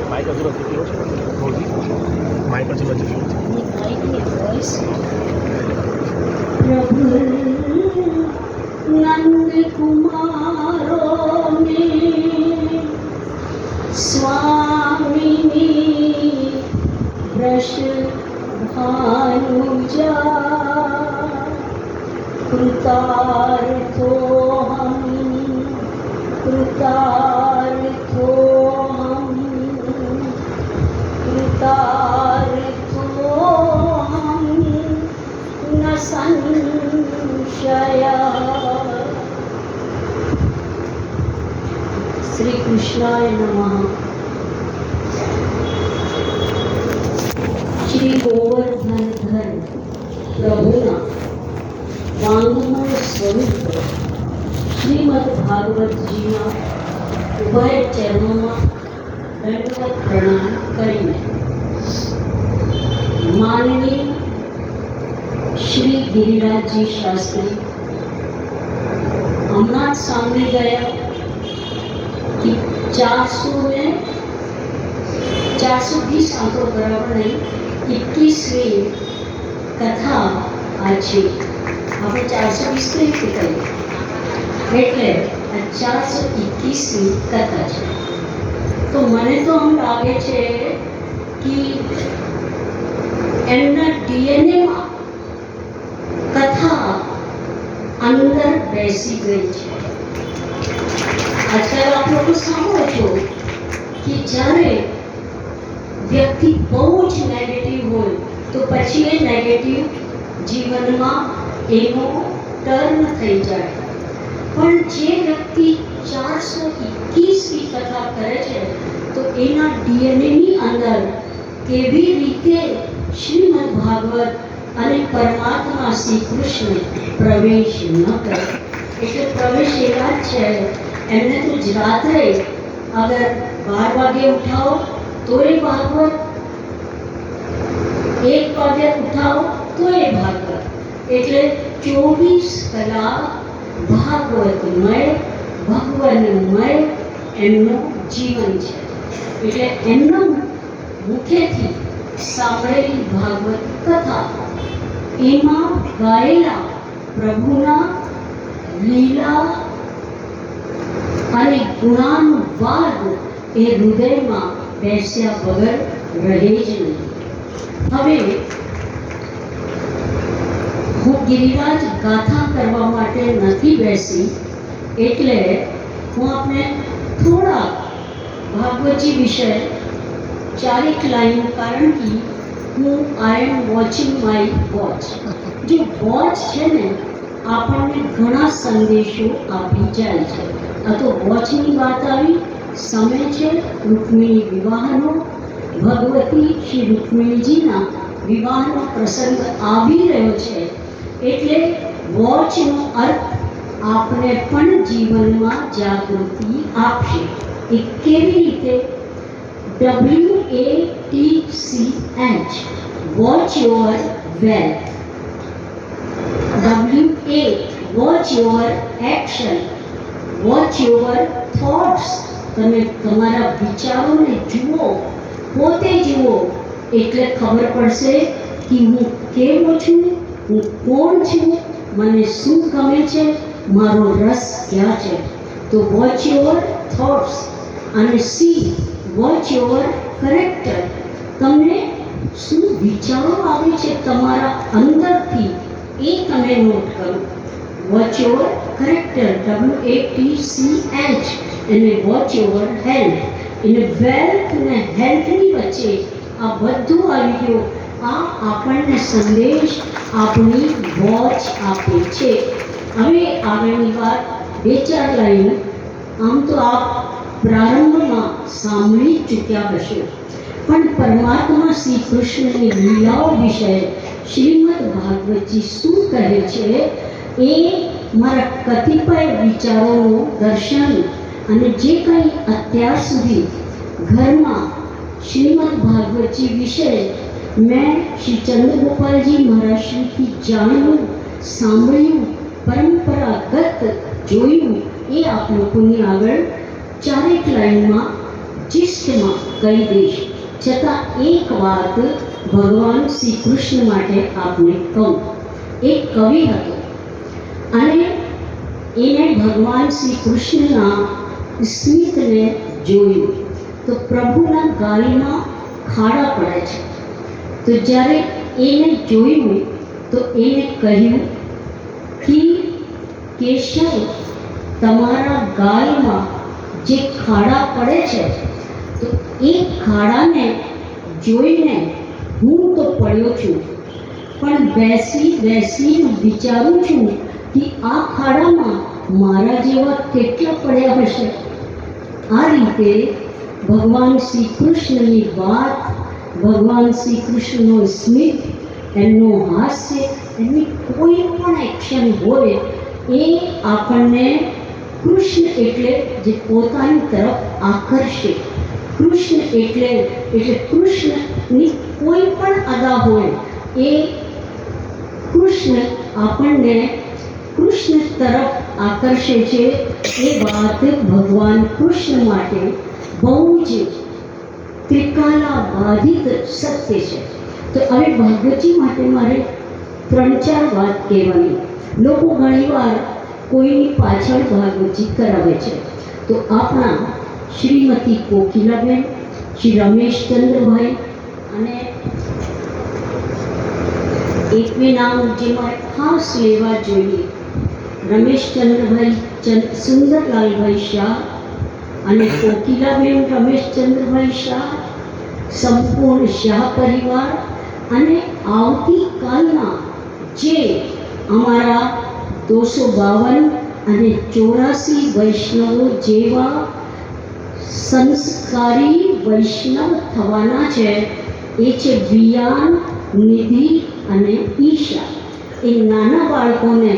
Mic हजू बची गयो છે माइक हजू बची गयो છે प्रभु नंद कुमारो में स्वामिनी वृष भानुजा कृतार्थो हम कृतार्थो हम कृतार्थो हम न संशया। श्री कृष्णाय नमः। श्री गोवर्धनधर प्रभुना वांगमय स्वरूप श्रीमद् भागवत जीना उभय चरणों में दंडवत प्रणाम करीने माननीय श्री गिरिराज जी शास्त्री हमना सामने गया कि 420 आंकड़ों बराबर नहीं 21वीं कथा आज આપણે 420 કઈ કહીએ એટલે 421મી કથા છે। તો મને તો આમ લાગે છે કે એમના ડીએનએમાં કથા અંદર બેસી ગઈ છે। આજકાલ આપ લોકો સાંભળો છો કે જ્યારે વ્યક્તિ બહુ જ નેગેટિવ હોય તો પછી એ નેગેટિવ જીવનમાં એનો ટર્ન થઈ જાય। પણ જે વ્યક્તિ 421મી કથા કરે છે તો એના ડીએનએની અંદર કેવી રીતે શ્રીમદ ભાગવત અને પરમાત્મા શ્રી કૃષ્ણ પ્રવેશ ન કરે એટલે પ્રવેશ એવા જ છે। એમને તો જ રાત્રે અગર 12 વાગે ઉઠાવો તો એ ભાગવત 1 વાગે ઉઠાવો તો એ ભાગવત એટલે 24 કલાક ભાગવતમય ભગવાનમય એમનું જીવન છે। એટલે એમના મુખેથી સાંભળેલી ભાગવત કથા એમાં ગાયેલા પ્રભુના લીલા અને ગુણાનુવાદ એ હૃદયમાં બેસ્યા વગર રહે જ નહીં। હવે હું ગિરિરાજ ગાથા કરવા માટે નથી બેસી એટલે હું આપને થોડા ભાગવતજી વિશે 4 લાઈન કારણ કે હું આઈ એમ વોચિંગ માય વોચ જે વોચ છે ને આપણને ઘણા સંદેશો આપી જાય છે। આ તો વોચની વાત આવી સમય છે રૂક્મિણી વિવાહનો ભગવતી શ્રી રૂક્મિણીજીના વિવાહનો પ્રસંગ આવી રહ્યો છે એટલે વોચનો અર્થ આપણે પણ જીવનમાં જાગૃતિ આપશે। એ કેવી રીતે WATCH watch your wealth WA watch your action watch your thoughts તમે તમારા વિચારોને જુઓ પોતે જુઓ એટલે ખબર પડશે કે હું કેવો છું હું કોણ છું મને શું ગમે છે મારો રસ ક્યાં છે। તો વોચ યોર થોટ્સ અને સી વોચ યોર કરેક્ટર તમને શું વિચારો આવે છે તમારા અંદરથી એ તમે નોટ કરો। વોચ યોર કરેક્ટર WATCH અને વોચ યોર હેલ્થ એને વેલ્થ અને હેલ્થની વચ્ચે આ બધું આવી ગયું। આ આપણને સંદેશ આપણી વોચ આપે છે। હવે આગળની વાત 2-4 લાઈન આમ તો આપ પ્રારંભમાં સાંભળી ચૂક્યા હશો પણ પરમાત્મા શ્રી કૃષ્ણની લીલાઓ વિશે શ્રીમદ ભાગવતજી શું કહે છે એ મારા કતિપય વિચારોનું દર્શન અને જે કંઈ અત્યાર સુધી ઘરમાં શ્રીમદ ભાગવતજી વિશે मैं श्री चंद्रगोपाल जी महाराज श्री की जाण્યું સાંભળ્યું પરંપરાગત જોયું એ આપ લોકોની આગળ ચારેક લાઈનમાં જીસ્ટમાં કહી દઈશ. છતાં એક વાત ભગવાન શ્રી કૃષ્ણ માટે આપને કહું. એક કવિ હતો અને એને ભગવાન શ્રી કૃષ્ણના સ્મિતને જોયું તો પ્રભુના ગાલમાં ખાડા પડે છે. તો જ્યારે એને જોયું તો એને કહ્યું કે કેશવ, તમારા ગાલમાં જે ખાડા પડે છે તો એ ખાડાને જોઈને હું તો પડ્યો છું, પણ બેસી બેસીને વિચારું છું કે આ ખાડામાં મારા જેવા કેટલા પડ્યા હશે. આ રીતે ભગવાન શ્રી કૃષ્ણની વાત, ભગવાન શ્રી કૃષ્ણનો સ્મિત, એમનો હાસ્ય, એમની કોઈ પણ એક્શન હોય એ આપણને કૃષ્ણ એટલે જે પોતાની તરફ આકર્ષે. કૃષ્ણ એટલે કૃષ્ણની કોઈ પણ અદા હોય એ કૃષ્ણ આપણને કૃષ્ણ તરફ આકર્ષે છે. એ વાત ભગવાન કૃષ્ણ માટે બહુ જ ત્રિકાલા બાધિત સત્ય છે. તો હવે ભાગવતજી માટે મારે 3-4 વાત કહેવાની. લોકો ઘણીવાર કોઈની પાછળ ભાગવતજી કરાવે છે. તો આપણા શ્રીમતી કોકિલાબેન, શ્રી રમેશચંદ્રભાઈ અને એક બે નામ જે મારે ખાસ લેવા જોઈએ, રમેશચંદ્રભાઈ સુંદરલાલભાઈ શાહ અને કોકિલાબેન રમેશચંદ્રભાઈ શાહ, સંપૂર્ણ શાહ પરિવાર અને આવતીકાલના જે અમારા 252 અને 84 વૈષ્ણવો જેવા સંસ્કારી વૈષ્ણવ થવાના છે. એ છે વિયાન, નિધિ અને ઈશા. એ નાના બાળકોને